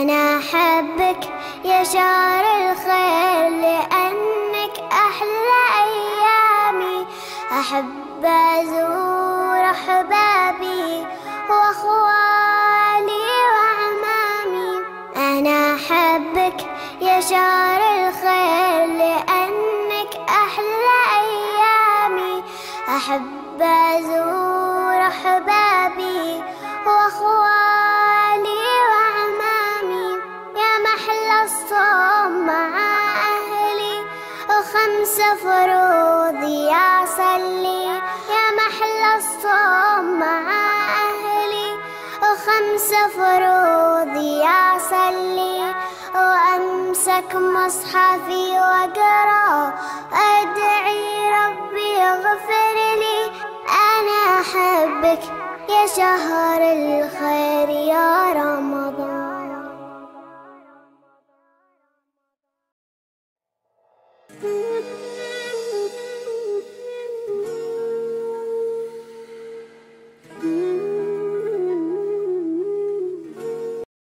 أنا أحبك يا شهر الخير لأنك أحلى أيامي. أحب أزور أحبابي وأخوالي وعمامي. أنا أحبك يا شهر الخير لأنك أحلى أيامي. أحب أزور أحبابي وأخوالي وعمامي. يا محلى الصوم مع أهلي و5 فروض يا صلي. يا محلى الصوم مع أهلي و5 فروض يا صلي. وأمسك مصحفي وأقرأ أدعي ربي اغفر لي. أنا أحبك يا شهر الخير يا رمضان.